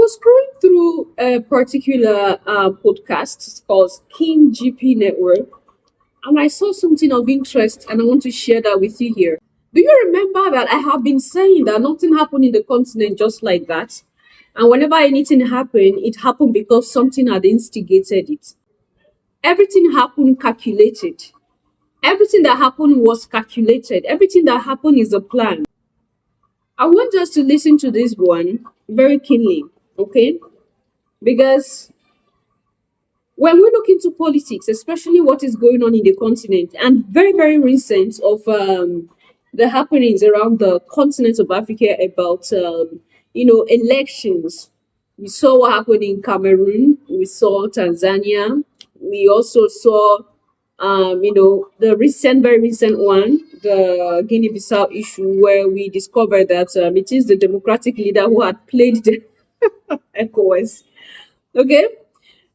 was scrolling through a particular podcast. It's called King GP Network, and I saw something of interest, and I want to share that with you here. Do you remember that I have been saying that nothing happened in the continent just like that? And whenever anything happened, it happened because something had instigated it. Everything happened calculated. Everything that happened was calculated. Everything that happened is a plan. I want us to listen to this one very keenly, okay? Because when we look into politics, especially what is going on in the continent, and very, very recent of the happenings around the continent of Africa about, elections. We saw what happened in Cameroon. We saw Tanzania. We also saw, the very recent one, the Guinea-Bissau issue, where we discovered that it is the democratic leader who had played the ECOWAS. Okay,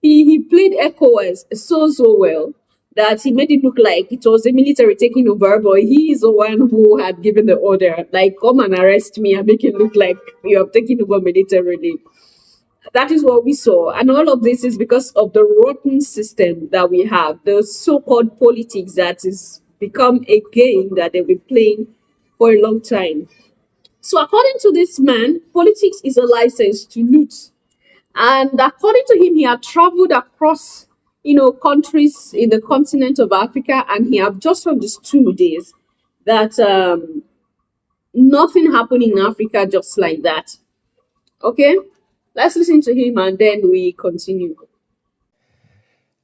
he played ECOWAS so well that he made it look like it was the military taking over, but he is the one who had given the order, like, come and arrest me and make it look like you have taken over militarily. That is what we saw. And all of this is because of the rotten system that we have, the so-called politics that is become a game that they've been playing for a long time. So according to this man, politics is a license to loot. And according to him, he had traveled across, countries in the continent of Africa, and he had just understood this, that nothing happened in Africa just like that. Okay? Let's listen to him and then we continue.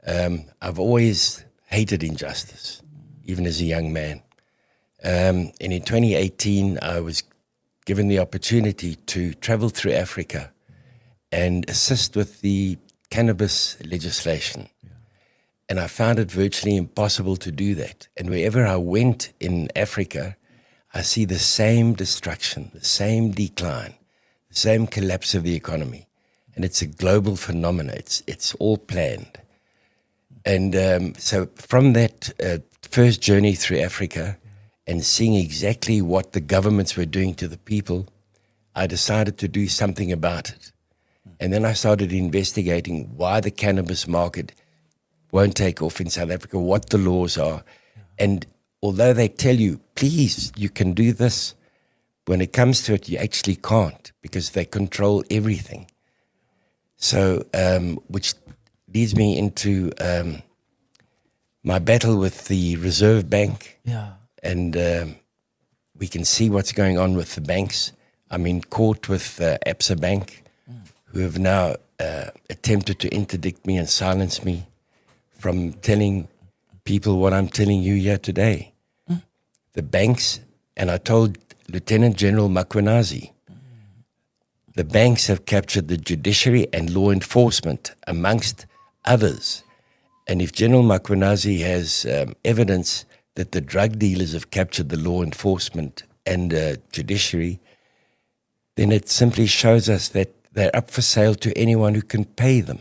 I've always hated injustice, even as a young man. And in 2018, I was given the opportunity to travel through Africa and assist with the cannabis legislation. And I found it virtually impossible to do that. And wherever I went in Africa, I see the same destruction, the same decline, the same collapse of the economy. And it's a global phenomenon. It's all planned. And so from that first journey through Africa and seeing exactly what the governments were doing to the people, I decided to do something about it. And then I started investigating why the cannabis market won't take off in South Africa, what the laws are. And although they tell you, please, you can do this, when it comes to it, you actually can't, because they control everything. So, which leads me into my battle with the Reserve Bank. Yeah. And we can see what's going on with the banks. I'm in court with Absa Bank, who have now attempted to interdict me and silence me from telling people what I'm telling you here today. The banks, and I told Lieutenant General Makwenazi, the banks have captured the judiciary and law enforcement, amongst others. And if General Makwenazi has evidence that the drug dealers have captured the law enforcement and judiciary, then it simply shows us that they're up for sale to anyone who can pay them.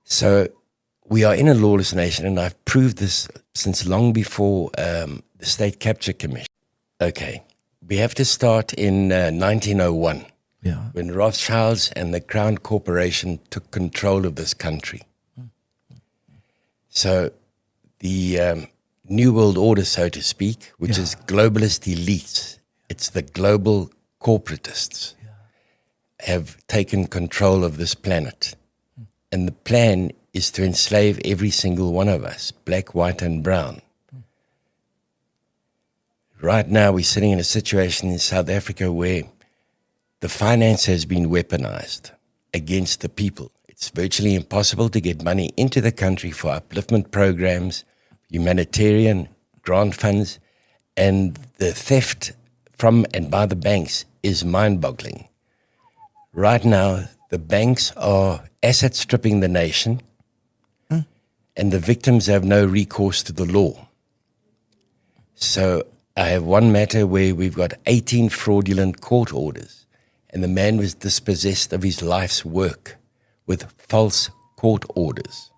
So we are in a lawless nation, and I've proved this since long before the State Capture Commission. Okay, we have to start in 1901, when Rothschilds and the Crown Corporation took control of this country. So the New World Order, so to speak, which is globalist elites, it's the global corporatists, have taken control of this planet. And the plan is to enslave every single one of us, black, white, and brown. Right now, we're sitting in a situation in South Africa where the finance has been weaponized against the people. It's virtually impossible to get money into the country for upliftment programs, humanitarian grant funds, and the theft from and by the banks is mind-boggling. Right now, the banks are asset stripping the nation, and the victims have no recourse to the law. So I have one matter where we've got 18 fraudulent court orders, and the man was dispossessed of his life's work with false court orders.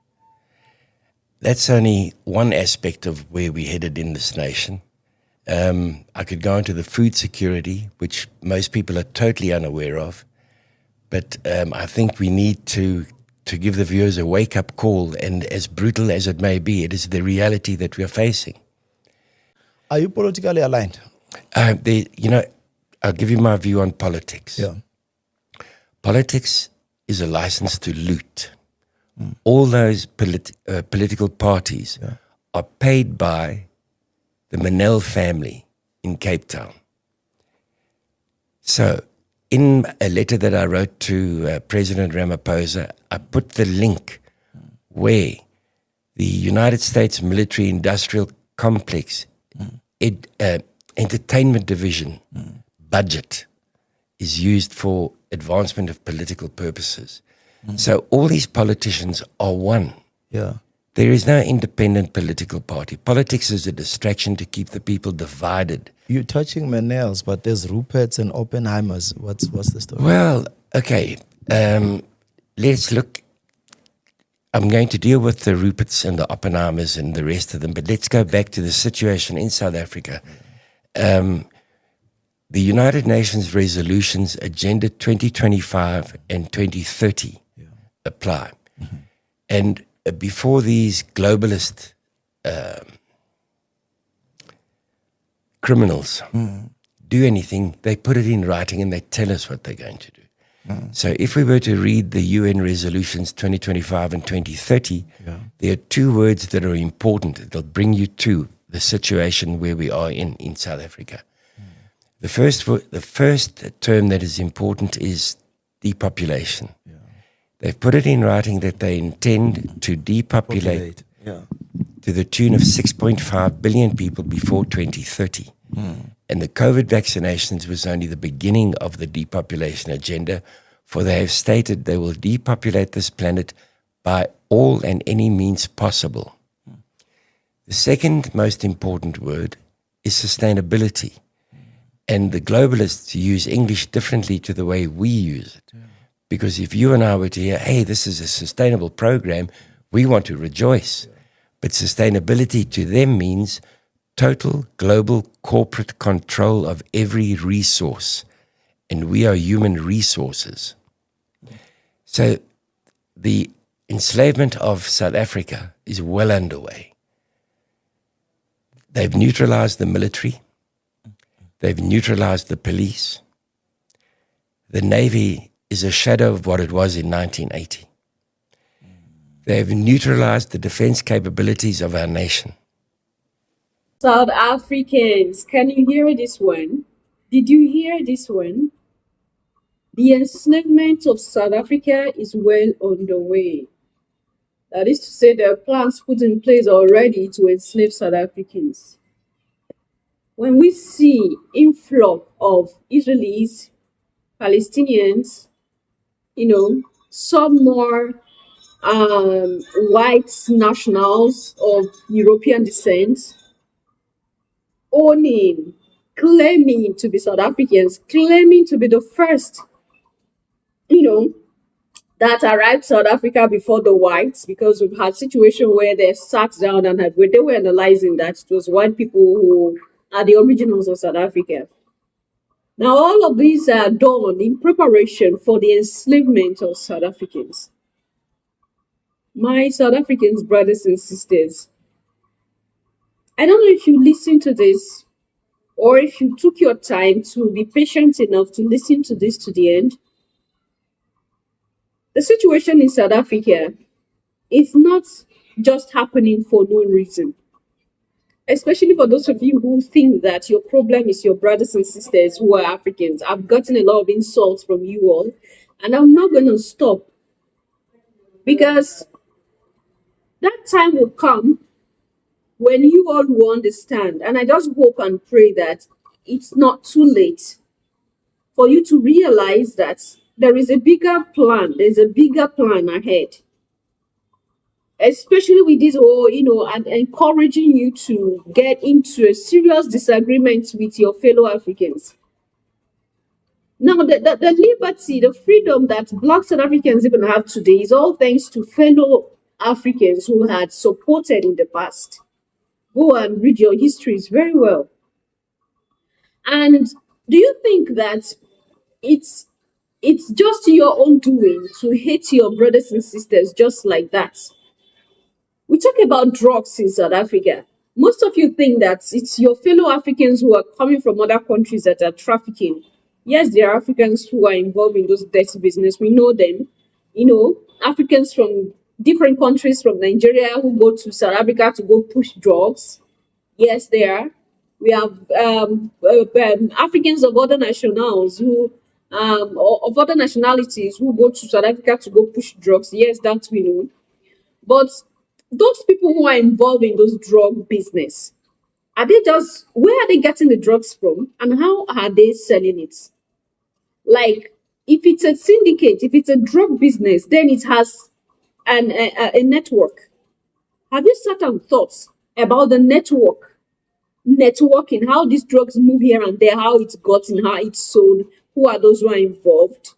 That's only one aspect of where we're headed in this nation. I could go into the food security, which most people are totally unaware of. But I think we need to give the viewers a wake-up call, and as brutal as it may be, it is the reality that we are facing. Are you politically aligned? I'll give you my view on politics. Yeah. Politics is a license to loot. All those political parties are paid by the Manel family in Cape Town. So in a letter that I wrote to President Ramaphosa, I put the link where the United States military industrial complex entertainment division budget is used for advancement of political purposes. So all these politicians are one. Yeah. There is no independent political party. Politics is a distraction to keep the people divided. You're touching Manels, but there's Rupert's and Oppenheimers. What's the story? Well, okay. Let's look. I'm going to deal with the Ruperts and the Oppenheimers and the rest of them, but let's go back to the situation in South Africa. The United Nations resolutions, Agenda 2025 and 2030 apply. And before these globalist criminals do anything, they put it in writing and they tell us what they're going to do. So if we were to read the UN resolutions 2025 and 2030, there are two words that are important. It'll bring you to the situation where we are in South Africa. The first term that is important is depopulation. They've put it in writing that they intend to depopulate to the tune of 6.5 billion people before 2030. And the COVID vaccinations was only the beginning of the depopulation agenda, for they have stated they will depopulate this planet by all and any means possible. The second most important word is sustainability. And the globalists use English differently to the way we use it. Because if you and I were to hear, hey, this is a sustainable program, we want to rejoice. But sustainability to them means total global corporate control of every resource. And we are human resources. So the enslavement of South Africa is well underway. They've neutralized the military. They've neutralized the police. The Navy is a shadow of what it was in 1980. They've neutralized the defense capabilities of our nation. South Africans, can you hear this one? Did you hear this one? The enslavement of South Africa is well underway. That is to say, there are plans put in place already to enslave South Africans. When we see influx of Israelis, Palestinians, some more white nationals of European descent claiming to be South Africans, claiming to be the first, that arrived South Africa before the whites, because we've had situations where they sat down and they were analyzing that it was white people who are the originals of South Africa. Now, all of these are done in preparation for the enslavement of South Africans. My South Africans, brothers and sisters, I don't know if you listen to this or if you took your time to be patient enough to listen to this to the end. The situation in South Africa is not just happening for no reason. Especially for those of you who think that your problem is your brothers and sisters who are Africans. I've gotten a lot of insults from you all, and I'm not going to stop, because that time will come when you all will understand. And I just hope and pray that it's not too late for you to realize that there is a bigger plan. There's a bigger plan ahead. Especially with this whole, and encouraging you to get into a serious disagreement with your fellow Africans. Now, the liberty, the freedom that Black South Africans even have today is all thanks to fellow Africans who had supported in the past. Go and read your histories very well. And do you think that it's It's just your own doing to hate your brothers and sisters just like that. We talk about drugs in South Africa. Most of you think that it's your fellow Africans who are coming from other countries that are trafficking. Yes, there are Africans who are involved in those dirty business. We know them. You know, Africans from different countries from Nigeria who go to South Africa to go push drugs. Yes, there are. We have Africans of other nationals who or of other nationalities who go to South Africa to go push drugs. Yes, that we know. But those people who are involved in those drug business, are they just where are they getting the drugs from and how are they selling it? Like if it's a syndicate, if it's a drug business, then it has a network. Have you sat and thought about the networking, how these drugs move here and there, how it's gotten, how it's sold, who are those who are involved?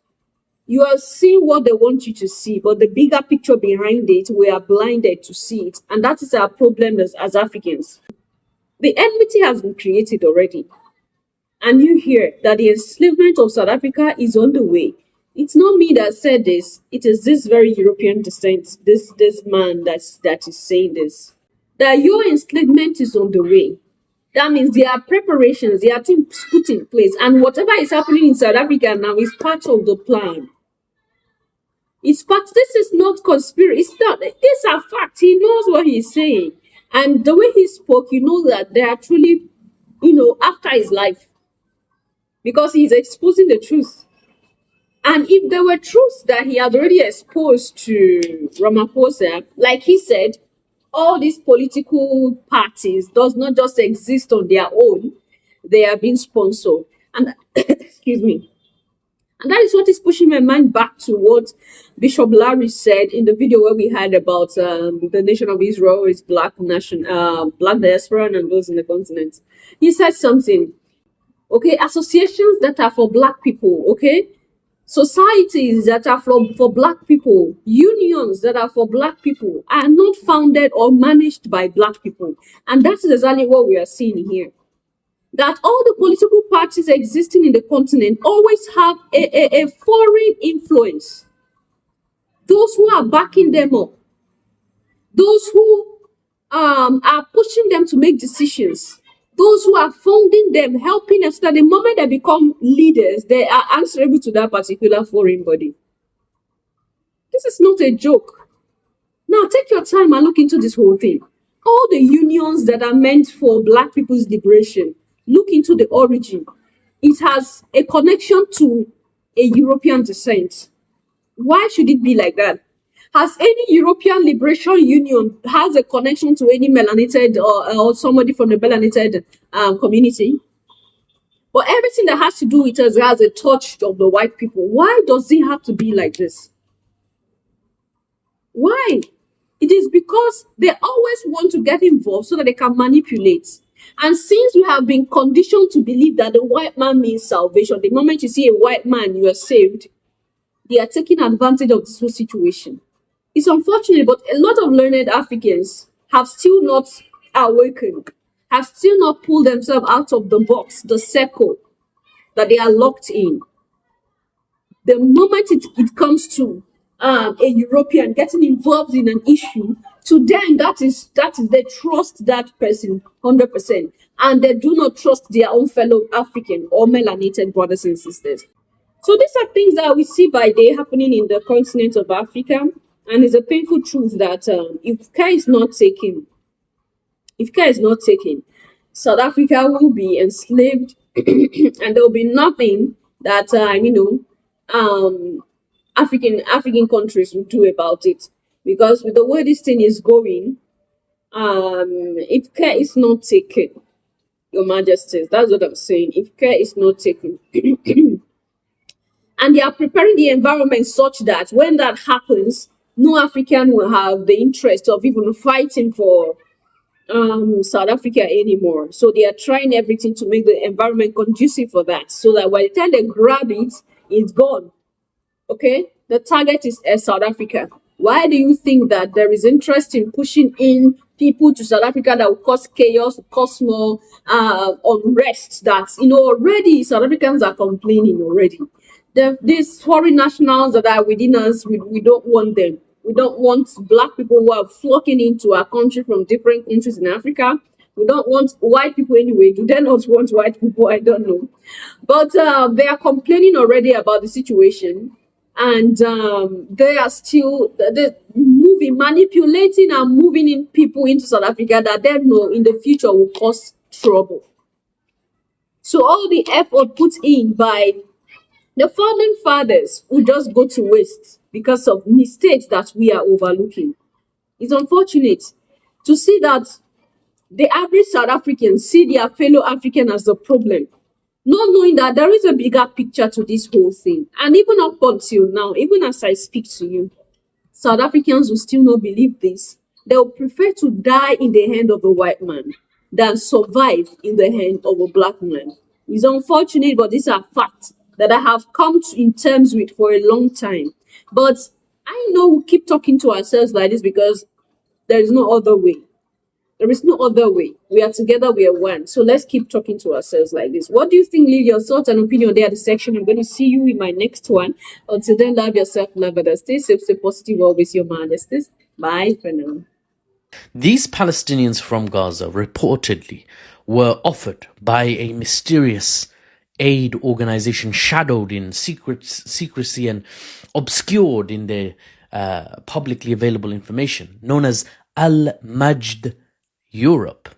You are seeing what they want you to see, but the bigger picture behind it, we are blinded to see it. And that is our problem as Africans. The enmity has been created already. And you hear that the enslavement of South Africa is on the way. It's not me that said this. It is this very European descent, this man that is saying this. That your enslavement is on the way. That means there are preparations, there are things put in place, and whatever is happening in South Africa now is part of the plan. It's part. This is not conspiracy. It's not. These are facts. He knows what he's saying, and the way he spoke, you know that they are truly, after his life, because he's exposing the truth. And if there were truths that he had already exposed to Ramaphosa, like he said, all these political parties does not just exist on their own; they are being sponsored. And excuse me. And that is what is pushing my mind back to what Bishop Larry said in the video where we had about the nation of Israel, its black nation, black diaspora, and those in the continent. He said something, okay, associations that are for black people, okay, societies that are for black people, unions that are for black people are not founded or managed by black people. And that is exactly what we are seeing here. That all the political parties existing in the continent always have a foreign influence. Those who are backing them up, those who are pushing them to make decisions, those who are funding them, helping them, so that the moment they become leaders, they are answerable to that particular foreign body. This is not a joke. Now, take your time and look into this whole thing. All the unions that are meant for black people's liberation, look into the origin. It has a connection to a European descent. Why should it be like that? Has any European Liberation Union has a connection to any melanated or somebody from the melanated community? But everything that has to do with us has a touch of the white people. Why does it have to be like this? Why? It is because they always want to get involved so that they can manipulate. And since we have been conditioned to believe that the white man means salvation, the moment you see a white man, you are saved, they are taking advantage of this whole situation. It's unfortunate, but a lot of learned Africans have still not awakened, have still not pulled themselves out of the box, the circle that they are locked in. The moment it comes to a European getting involved in an issue, to them that is they trust that person 100%, and they do not trust their own fellow African or melanated brothers and sisters. So these are things that we see by day happening in the continent of Africa, and it's a painful truth that if care is not taken, South Africa will be enslaved, and there will be nothing that African countries will do about it. Because with the way this thing is going, if care is not taken, Your Majesties, that's what I'm saying. If care is not taken, and they are preparing the environment such that when that happens, no African will have the interest of even fighting for South Africa anymore. So they are trying everything to make the environment conducive for that, so that by the time they grab it, it's gone. Okay, the target is South Africa. Why do you think that there is interest in pushing in people to South Africa that will cause chaos, cause more unrest? That already South Africans are complaining already. these foreign nationals that are within us, we don't want them. We don't want black people who are flocking into our country from different countries in Africa. We don't want white people anyway. Do they not want white people? I don't know. But they are complaining already about the situation. And they are still they moving, manipulating and moving in people into South Africa that they know in the future will cause trouble. So all the effort put in by the founding fathers will just go to waste because of mistakes that we are overlooking. It's unfortunate to see that the average South African see their fellow African as the problem, not knowing that there is a bigger picture to this whole thing. And even up until now, even as I speak to you, South Africans will still not believe this. They will prefer to die in the hand of a white man than survive in the hand of a black man. It's unfortunate, but these are facts that I have come to in terms with for a long time. But I know we keep talking to ourselves like this because there is no other way. There is no other way. We are together, we are one. So let's keep talking to ourselves like this. What do you think? Leave your thoughts and opinion there at the section. I'm going to see you in my next one. Until then, love yourself, love others. Stay safe, stay positive, always your majesty. Bye for now. These Palestinians from Gaza reportedly were offered by a mysterious aid organization shadowed in secrecy and obscured in their publicly available information, known as Al-Majd Europe.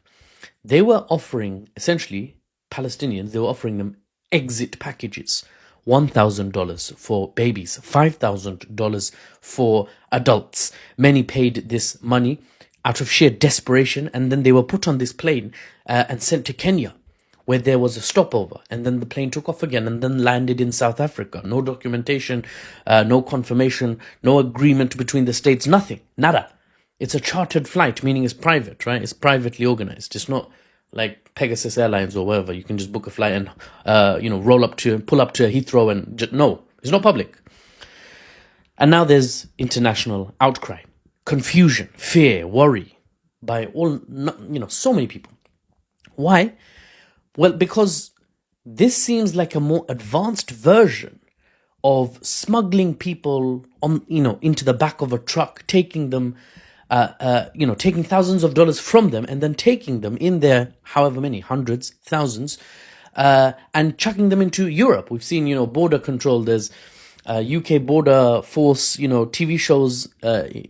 They were offering, essentially, Palestinians, they were offering them exit packages. $1,000 for babies, $5,000 for adults. Many paid this money out of sheer desperation, and then they were put on this plane and sent to Kenya, where there was a stopover, and then the plane took off again and then landed in South Africa. No documentation, no confirmation, no agreement between the states, nothing, nada. It's a chartered flight, meaning it's private, right? It's privately organized. It's not like Pegasus Airlines or wherever. You can just book a flight and, pull up to Heathrow and no, it's not public. And now there's international outcry, confusion, fear, worry by so many people. Why? Well, because this seems like a more advanced version of smuggling people into the back of a truck, taking them, taking thousands of dollars from them and then taking them in their however many hundreds, thousands, and chucking them into Europe. We've seen, border control. There's UK border force, TV shows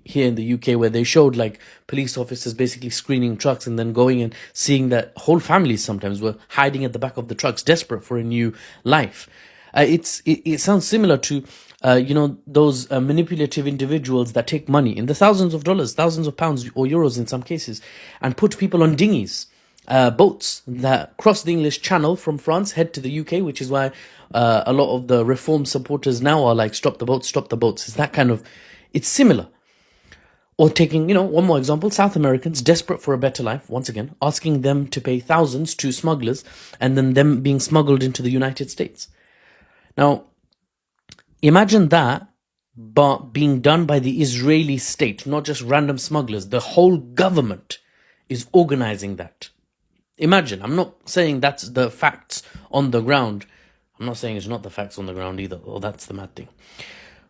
here in the UK where they showed like police officers basically screening trucks and then going and seeing that whole families sometimes were hiding at the back of the trucks, desperate for a new life. It sounds similar to those manipulative individuals that take money in the thousands of dollars, thousands of pounds or euros in some cases, and put people on dinghies, boats that cross the English Channel from France, head to the UK, which is why a lot of the reform supporters now are like, stop the boats, stop the boats. It's that kind of, it's similar. Or taking, one more example, South Americans desperate for a better life, once again, asking them to pay thousands to smugglers and then them being smuggled into the United States. Now, imagine that, but being done by the Israeli state, not just random smugglers. The whole government is organizing that. Imagine, I'm not saying that's the facts on the ground. I'm not saying it's not the facts on the ground either. Oh, that's the mad thing.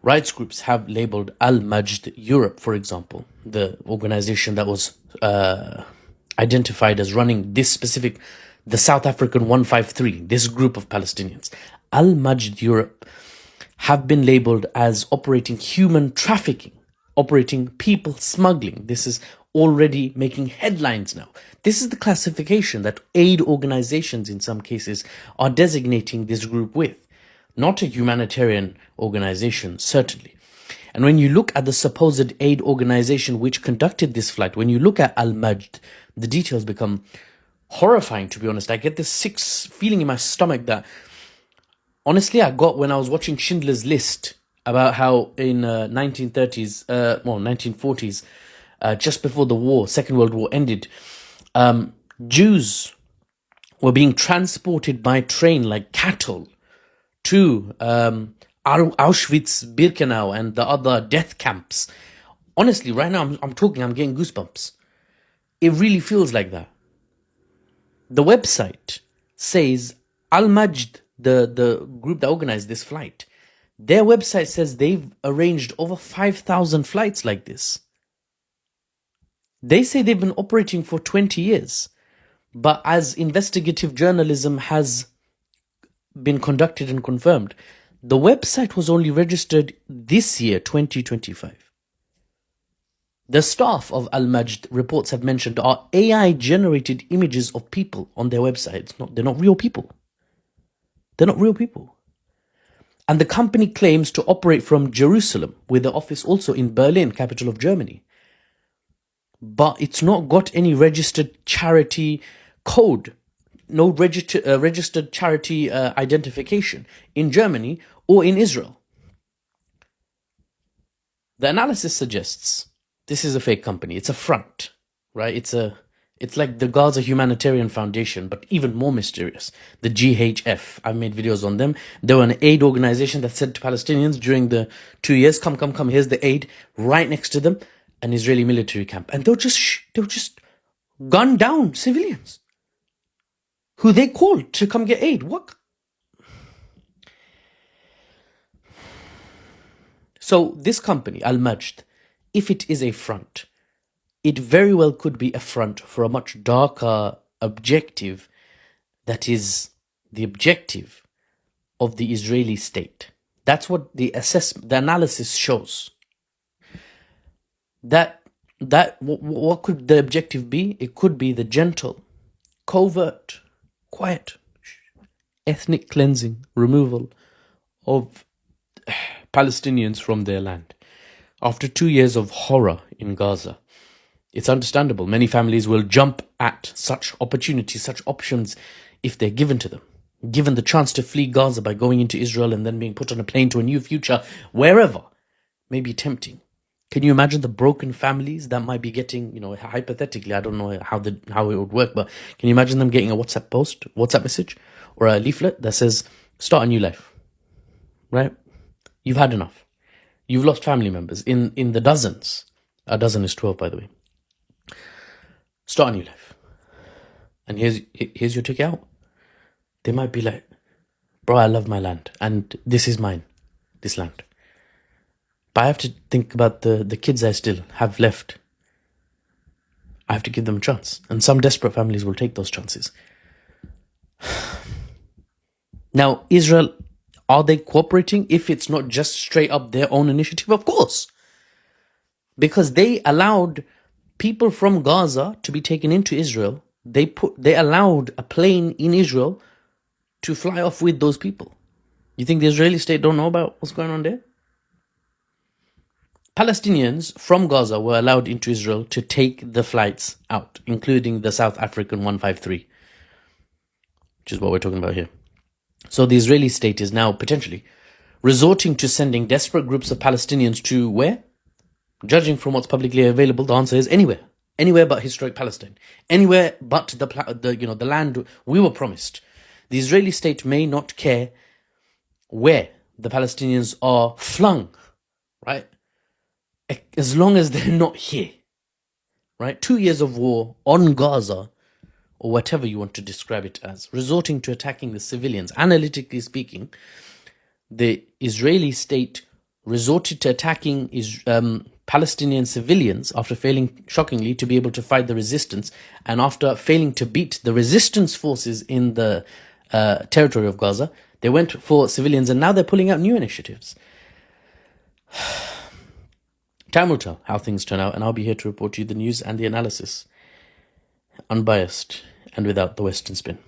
Rights groups have labeled Al-Majd Europe, for example, the organization that was identified as running this specific, the South African 153, this group of Palestinians. Al-Majd Europe have been labeled as operating human trafficking, operating people smuggling. This is already making headlines now. This is the classification that aid organizations in some cases are designating this group with. Not a humanitarian organization, certainly. And when you look at the supposed aid organization which conducted this flight, when you look at Al-Majd, the details become horrifying, to be honest. I get this sick feeling in my stomach that, honestly, I got when I was watching Schindler's List about how in 1940s, just before the war, Second World War ended, Jews were being transported by train like cattle to Auschwitz, Birkenau, and the other death camps. Honestly, right now I'm talking, I'm getting goosebumps. It really feels like that. The website says Al-Majd, the group that organized this flight, Their website says they've arranged over 5,000 flights like this. They say they've been operating for 20 years. But as investigative journalism has been conducted and confirmed, the website was only registered this year, 2025. The staff of Al-Majd, reports have mentioned, are AI-generated images of people on their website. They're not real people. They're not real people. And the company claims to operate from Jerusalem, with the office also in Berlin, capital of Germany. But it's not got any registered charity code, no registered charity identification in Germany or in Israel. The analysis suggests this is a fake company. It's a front, right? It's like the Gaza Humanitarian Foundation, but even more mysterious. The GHF. I've made videos on them. They were an aid organization that said to Palestinians during the 2 years, come, here's the aid. Right next to them, an Israeli military camp. And they'll just gun down civilians who they called to come get aid. What? So this company, Al-Majd, if it is a front, it very well could be a front for a much darker objective that is the objective of the Israeli state. That's what the analysis shows. What could the objective be? It could be the gentle, covert, quiet, ethnic cleansing, removal of Palestinians from their land. After 2 years of horror in Gaza, it's understandable. Many families will jump at such opportunities, such options, if they're given to them. Given the chance to flee Gaza by going into Israel and then being put on a plane to a new future, wherever, may be tempting. Can you imagine the broken families that might be getting, hypothetically, I don't know how it would work, but can you imagine them getting a WhatsApp message, or a leaflet that says, start a new life, right? You've had enough. You've lost family members in the dozens. A dozen is 12, by the way. Start a new life. And here's your ticket out. They might be like, bro, I love my land, and this is mine, this land. But I have to think about the kids I still have left. I have to give them a chance. And some desperate families will take those chances. Now, Israel, are they cooperating if it's not just straight up their own initiative? Of course. Because they allowed people from Gaza to be taken into Israel. They allowed a plane in Israel to fly off with those people. You think the Israeli state don't know about what's going on there? Palestinians from Gaza were allowed into Israel to take the flights out, including the South African 153, which is what we're talking about here. So the Israeli state is now potentially resorting to sending desperate groups of Palestinians to where? Judging from what's publicly available, the answer is anywhere. Anywhere but historic Palestine. Anywhere but the land we were promised. The Israeli state may not care where the Palestinians are flung, right? As long as they're not here, right? 2 years of war on Gaza, or whatever you want to describe it as, resorting to attacking the civilians. Analytically speaking, the Israeli state resorted to attacking Palestinian civilians after failing, shockingly, to be able to fight the resistance, and after failing to beat the resistance forces in the territory of Gaza. They went for civilians, and now they're pulling out new initiatives. Time will tell how things turn out, and I'll be here to report to you the news and the analysis, unbiased and without the Western spin.